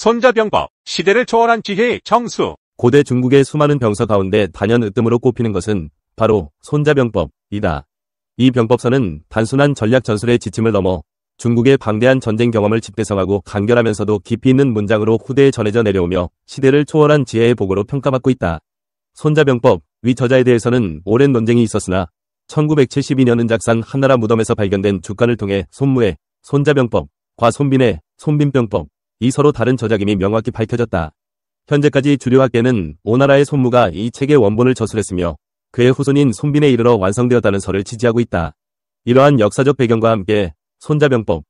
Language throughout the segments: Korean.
손자병법, 시대를 초월한 지혜의 정수. 고대 중국의 수많은 병서 가운데 단연 으뜸으로 꼽히는 것은 바로 손자병법이다. 이 병법서는 단순한 전략 전술의 지침을 넘어 중국의 방대한 전쟁 경험을 집대성하고 간결하면서도 깊이 있는 문장으로 후대에 전해져 내려오며 시대를 초월한 지혜의 보고로 평가받고 있다. 손자병법, 위 저자에 대해서는 오랜 논쟁이 있었으나 1972년 은작산 한나라 무덤에서 발견된 주간을 통해 손무의 손자병법과 손빈의 손빈병법, 이 서로 다른 저작임이 명확히 밝혀졌다. 현재까지 주류 학계는 오나라의 손무가 이 책의 원본을 저술했으며 그의 후손인 손빈에 이르러 완성되었다는 설을 지지하고 있다. 이러한 역사적 배경과 함께 손자병법은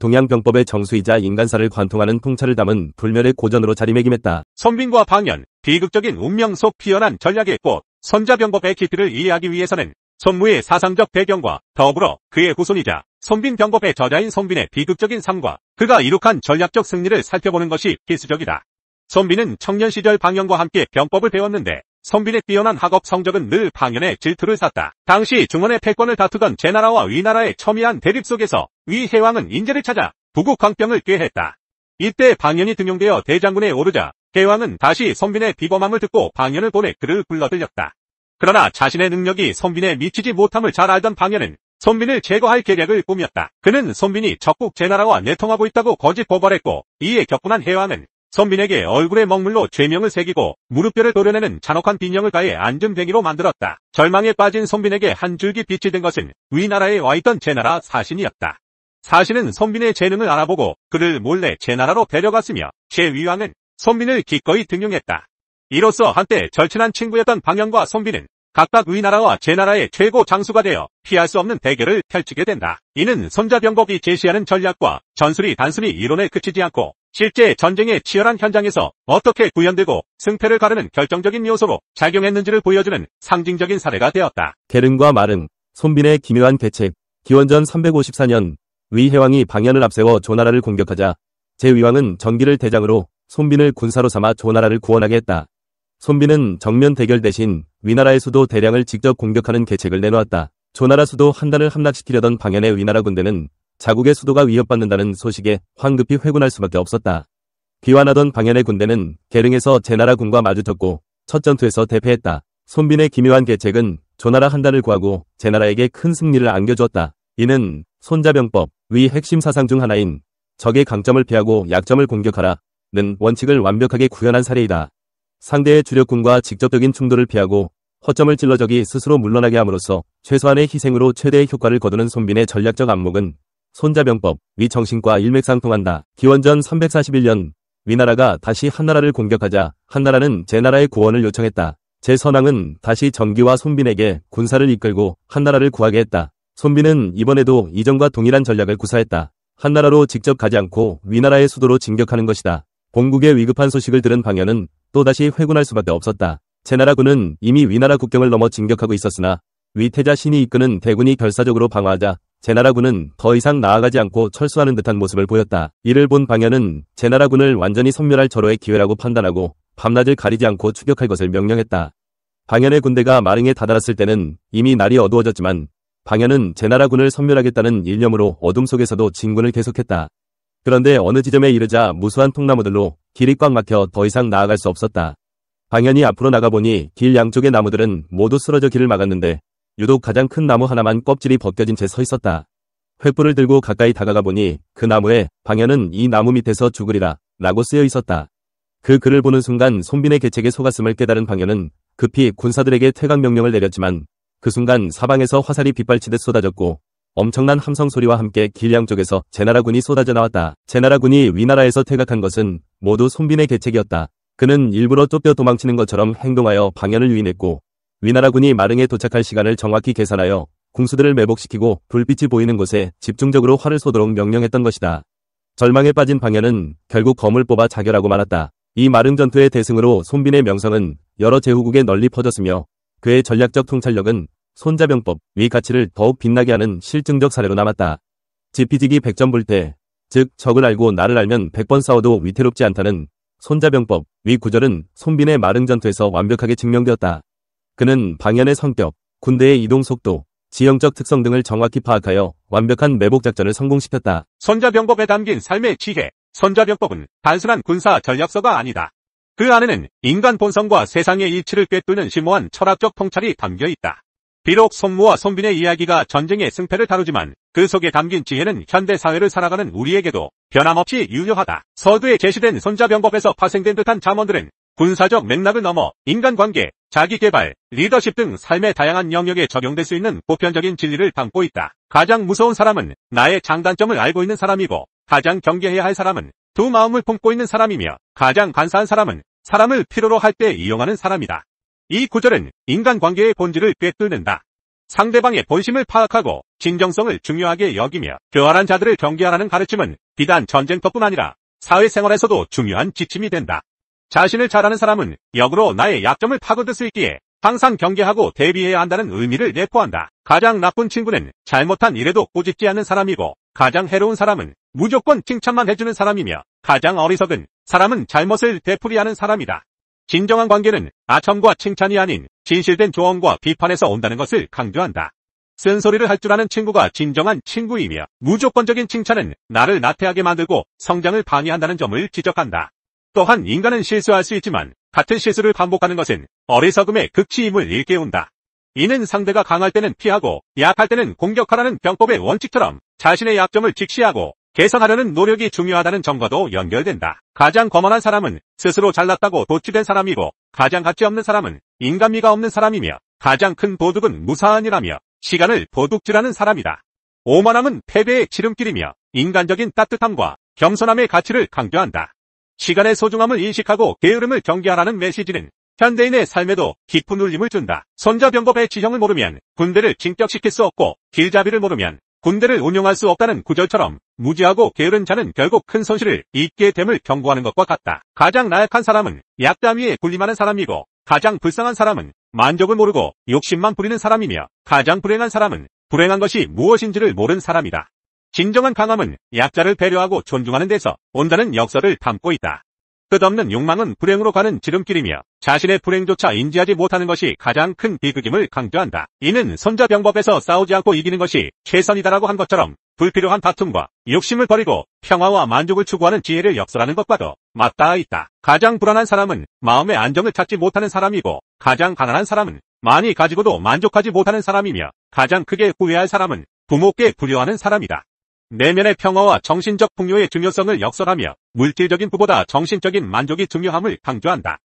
동양병법의 정수이자 인간사를 관통하는 통찰을 담은 불멸의 고전으로 자리매김했다. 손빈과 방연, 비극적인 운명 속 피어난 전략의 꽃. 손자병법의 깊이를 이해하기 위해서는 손무의 사상적 배경과 더불어 그의 후손이자 손빈병법의 저자인 손빈의 비극적인 삶과 그가 이룩한 전략적 승리를 살펴보는 것이 필수적이다. 손빈은 청년 시절 방연과 함께 병법을 배웠는데 손빈의 뛰어난 학업 성적은 늘 방연의 질투를 샀다. 당시 중원의 패권을 다투던 제나라와 위나라의 첨예한 대립 속에서 위해왕은 인재를 찾아 부국 광병을 꾀했다. 이때 방연이 등용되어 대장군에 오르자 해왕은 다시 손빈의 비범함을 듣고 방연을 보내 그를 불러들였다. 그러나 자신의 능력이 손빈에 미치지 못함을 잘 알던 방연은 손빈을 제거할 계략을 꾸몄다. 그는 손빈이 적국 제나라와 내통하고 있다고 거짓 고발했고 이에 격분한 해왕은 손빈에게 얼굴에 먹물로 죄명을 새기고 무릎뼈를 도려내는 잔혹한 빈형을 가해 안전뱅이로 만들었다. 절망에 빠진 손빈에게 한 줄기 빛이 된 것은 위나라에 와있던 제나라 사신이었다. 사신은 손빈의 재능을 알아보고 그를 몰래 제나라로 데려갔으며 제위왕은 손빈을 기꺼이 등용했다. 이로써 한때 절친한 친구였던 방연과 손빈은 각각 위나라와 제나라의 최고 장수가 되어 피할 수 없는 대결을 펼치게 된다. 이는 손자병법이 제시하는 전략과 전술이 단순히 이론에 그치지 않고 실제 전쟁의 치열한 현장에서 어떻게 구현되고 승패를 가르는 결정적인 요소로 작용했는지를 보여주는 상징적인 사례가 되었다. 계릉과 마릉, 손빈의 기묘한 계책. 기원전 354년 위해왕이 방연을 앞세워 조나라를 공격하자 제위왕은 정기를 대장으로 손빈을 군사로 삼아 조나라를 구원하게 했다. 손빈은 정면 대결 대신 위나라의 수도 대량을 직접 공격하는 계책을 내놓았다. 조나라 수도 한단을 함락시키려던 방연의 위나라 군대는 자국의 수도가 위협받는다는 소식에 황급히 회군할 수밖에 없었다. 귀환하던 방연의 군대는 계릉에서 제나라 군과 마주쳤고 첫 전투에서 대패했다. 손빈의 기묘한 계책은 조나라 한단을 구하고 제나라에게 큰 승리를 안겨주었다. 이는 손자병법 위 핵심 사상 중 하나인 적의 강점을 피하고 약점을 공격하라는 원칙을 완벽하게 구현한 사례이다. 상대의 주력군과 직접적인 충돌을 피하고 허점을 찔러 적이 스스로 물러나게 함으로써 최소한의 희생으로 최대의 효과를 거두는 손빈의 전략적 안목은 손자병법 위 정신과 일맥상통한다. 기원전 341년 위나라가 다시 한나라를 공격하자 한나라는 제나라의 구원을 요청했다. 제선왕은 다시 정기와 손빈에게 군사를 이끌고 한나라를 구하게 했다. 손빈은 이번에도 이전과 동일한 전략을 구사했다. 한나라로 직접 가지 않고 위나라의 수도로 진격하는 것이다. 본국의 위급한 소식을 들은 방연은 또다시 회군할 수밖에 없었다. 제나라군은 이미 위나라 국경을 넘어 진격하고 있었으나 위태자 신이 이끄는 대군이 결사적으로 방어하자 제나라군은 더 이상 나아가지 않고 철수하는 듯한 모습을 보였다. 이를 본 방연은 제나라군을 완전히 섬멸할 절호의 기회라고 판단하고 밤낮을 가리지 않고 추격할 것을 명령했다. 방연의 군대가 마릉에 다다랐을 때는 이미 날이 어두워졌지만 방연은 제나라군을 섬멸하겠다는 일념으로 어둠 속에서도 진군을 계속했다. 그런데 어느 지점에 이르자 무수한 통나무들로 길이 꽉 막혀 더 이상 나아갈 수 없었다. 방연이 앞으로 나가보니 길 양쪽의 나무들은 모두 쓰러져 길을 막았는데 유독 가장 큰 나무 하나만 껍질이 벗겨진 채 서 있었다. 횃불을 들고 가까이 다가가 보니 그 나무에 방연은 이 나무 밑에서 죽으리라 라고 쓰여 있었다. 그 글을 보는 순간 손빈의 계책에 속았음을 깨달은 방연은 급히 군사들에게 퇴각 명령을 내렸지만 그 순간 사방에서 화살이 빗발치듯 쏟아졌고 엄청난 함성 소리와 함께 길 양쪽에서 제나라군이 쏟아져 나왔다. 제나라군이 위나라에서 퇴각한 것은 모두 손빈의 계책이었다. 그는 일부러 쫓겨 도망치는 것처럼 행동하여 방연을 유인했고 위나라군이 마릉에 도착할 시간을 정확히 계산하여 궁수들을 매복시키고 불빛이 보이는 곳에 집중적으로 활을 쏘도록 명령했던 것이다. 절망에 빠진 방연은 결국 검을 뽑아 자결하고 말았다. 이 마릉 전투의 대승으로 손빈의 명성은 여러 제후국에 널리 퍼졌으며 그의 전략적 통찰력은 손자병법 위 가치를 더욱 빛나게 하는 실증적 사례로 남았다. 지피지기 백전불태, 즉 적을 알고 나를 알면 100번 싸워도 위태롭지 않다는 손자병법 위 구절은 손빈의 마릉 전투에서 완벽하게 증명되었다. 그는 방연의 성격, 군대의 이동 속도, 지형적 특성 등을 정확히 파악하여 완벽한 매복 작전을 성공시켰다. 손자병법에 담긴 삶의 지혜. 손자병법은 단순한 군사 전략서가 아니다. 그 안에는 인간 본성과 세상의 이치를 꿰뚫는 심오한 철학적 통찰이 담겨 있다. 비록 손무와 손빈의 이야기가 전쟁의 승패를 다루지만 그 속에 담긴 지혜는 현대 사회를 살아가는 우리에게도 변함없이 유효하다. 서두에 제시된 손자병법에서 파생된 듯한 잠언들은 군사적 맥락을 넘어 인간관계, 자기개발, 리더십 등 삶의 다양한 영역에 적용될 수 있는 보편적인 진리를 담고 있다. 가장 무서운 사람은 나의 장단점을 알고 있는 사람이고, 가장 경계해야 할 사람은 두 마음을 품고 있는 사람이며, 가장 간사한 사람은 사람을 필요로 할 때 이용하는 사람이다. 이 구절은 인간관계의 본질을 꿰뚫는다. 상대방의 본심을 파악하고 진정성을 중요하게 여기며 교활한 자들을 경계하라는 가르침은 비단 전쟁터뿐 아니라 사회생활에서도 중요한 지침이 된다. 자신을 잘 아는 사람은 역으로 나의 약점을 파고들 수 있기에 항상 경계하고 대비해야 한다는 의미를 내포한다. 가장 나쁜 친구는 잘못한 일에도 꼬집지 않는 사람이고, 가장 해로운 사람은 무조건 칭찬만 해주는 사람이며, 가장 어리석은 사람은 잘못을 되풀이하는 사람이다. 진정한 관계는 아첨과 칭찬이 아닌 진실된 조언과 비판에서 온다는 것을 강조한다. 쓴소리를 할 줄 아는 친구가 진정한 친구이며, 무조건적인 칭찬은 나를 나태하게 만들고 성장을 방해한다는 점을 지적한다. 또한 인간은 실수할 수 있지만 같은 실수를 반복하는 것은 어리석음의 극치임을 일깨운다. 이는 상대가 강할 때는 피하고 약할 때는 공격하라는 병법의 원칙처럼 자신의 약점을 직시하고 개선하려는 노력이 중요하다는 점과도 연결된다. 가장 거만한 사람은 스스로 잘났다고 도취된 사람이고, 가장 가치 없는 사람은 인간미가 없는 사람이며, 가장 큰 도둑은 무사한이라며 시간을 도둑질하는 사람이다. 오만함은 패배의 지름길이며 인간적인 따뜻함과 겸손함의 가치를 강조한다. 시간의 소중함을 인식하고 게으름을 경계하라는 메시지는 현대인의 삶에도 깊은 울림을 준다. 손자병법의 지형을 모르면 군대를 진격시킬 수 없고, 길잡이를 모르면 군대를 운용할 수 없다는 구절처럼 무지하고 게으른 자는 결국 큰 손실을 입게 됨을 경고하는 것과 같다. 가장 나약한 사람은 약다미에 군림하는 사람이고, 가장 불쌍한 사람은 만족을 모르고 욕심만 부리는 사람이며, 가장 불행한 사람은 불행한 것이 무엇인지를 모르는 사람이다. 진정한 강함은 약자를 배려하고 존중하는 데서 온다는 역설을 담고 있다. 끝없는 욕망은 불행으로 가는 지름길이며, 자신의 불행조차 인지하지 못하는 것이 가장 큰 비극임을 강조한다. 이는 손자병법에서 싸우지 않고 이기는 것이 최선이다라고 한 것처럼 불필요한 다툼과 욕심을 버리고 평화와 만족을 추구하는 지혜를 역설하는 것과도 맞닿아 있다. 가장 불안한 사람은 마음의 안정을 찾지 못하는 사람이고, 가장 가난한 사람은 많이 가지고도 만족하지 못하는 사람이며, 가장 크게 후회할 사람은 부모께 불효하는 사람이다. 내면의 평화와 정신적 풍요의 중요성을 역설하며 물질적인 부보다 정신적인 만족이 중요함을 강조한다.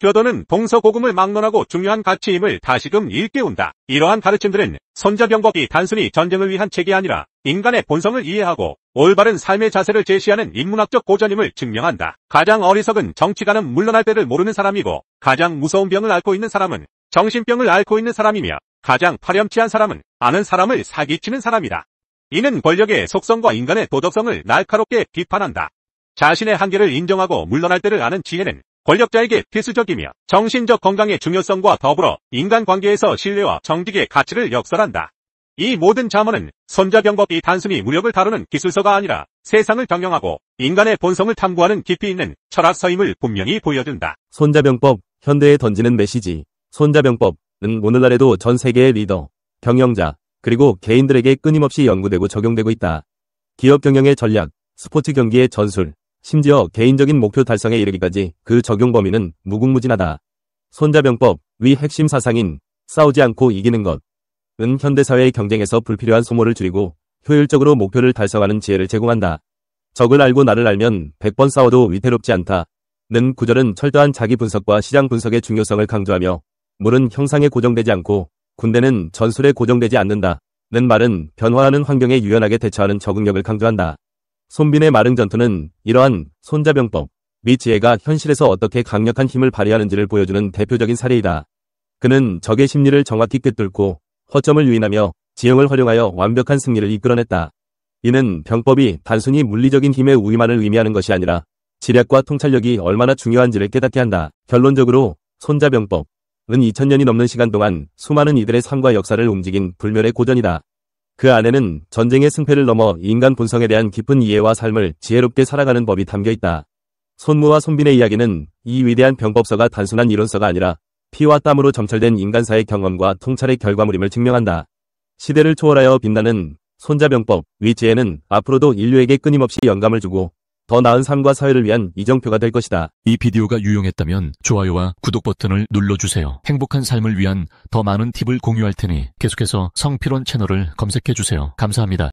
교도는 동서고금을 막론하고 중요한 가치임을 다시금 일깨운다. 이러한 가르침들은 손자병법이 단순히 전쟁을 위한 책이 아니라 인간의 본성을 이해하고 올바른 삶의 자세를 제시하는 인문학적 고전임을 증명한다. 가장 어리석은 정치가는 물러날 때를 모르는 사람이고, 가장 무서운 병을 앓고 있는 사람은 정신병을 앓고 있는 사람이며, 가장 파렴치한 사람은 아는 사람을 사기치는 사람이다. 이는 권력의 속성과 인간의 도덕성을 날카롭게 비판한다. 자신의 한계를 인정하고 물러날 때를 아는 지혜는 권력자에게 필수적이며, 정신적 건강의 중요성과 더불어 인간관계에서 신뢰와 정직의 가치를 역설한다. 이 모든 잠언은 손자병법이 단순히 무력을 다루는 기술서가 아니라 세상을 경영하고 인간의 본성을 탐구하는 깊이 있는 철학서임을 분명히 보여준다. 손자병법, 현대에 던지는 메시지. 손자병법은 오늘날에도 전 세계의 리더, 경영자, 그리고 개인들에게 끊임없이 연구되고 적용되고 있다. 기업 경영의 전략, 스포츠 경기의 전술, 심지어 개인적인 목표 달성에 이르기까지 그 적용 범위는 무궁무진하다. 손자병법, 위 핵심 사상인 싸우지 않고 이기는 것은 현대사회의 경쟁에서 불필요한 소모를 줄이고 효율적으로 목표를 달성하는 지혜를 제공한다. 적을 알고 나를 알면 100번 싸워도 위태롭지 않다는 구절은 철저한 자기 분석과 시장 분석의 중요성을 강조하며, 물은 형상에 고정되지 않고 군대는 전술에 고정되지 않는다는 말은 변화하는 환경에 유연하게 대처하는 적응력을 강조한다. 손빈의 마릉전투는 이러한 손자병법 및 지혜가 현실에서 어떻게 강력한 힘을 발휘하는지를 보여주는 대표적인 사례이다. 그는 적의 심리를 정확히 꿰뚫고 허점을 유인하며 지형을 활용하여 완벽한 승리를 이끌어냈다. 이는 병법이 단순히 물리적인 힘의 우위만을 의미하는 것이 아니라 지략과 통찰력이 얼마나 중요한지를 깨닫게 한다. 결론적으로 손자병법 은 2000년이 넘는 시간 동안 수많은 이들의 삶과 역사를 움직인 불멸의 고전이다. 그 안에는 전쟁의 승패를 넘어 인간 본성에 대한 깊은 이해와 삶을 지혜롭게 살아가는 법이 담겨 있다. 손무와 손빈의 이야기는 이 위대한 병법서가 단순한 이론서가 아니라 피와 땀으로 점철된 인간사의 경험과 통찰의 결과물임을 증명한다. 시대를 초월하여 빛나는 손자병법 위 지혜는 앞으로도 인류에게 끊임없이 영감을 주고 더 나은 삶과 사회를 위한 이정표가 될 것이다. 이 비디오가 유용했다면 좋아요와 구독 버튼을 눌러주세요. 행복한 삶을 위한 더 많은 팁을 공유할 테니 계속해서 성필원 채널을 검색해주세요. 감사합니다.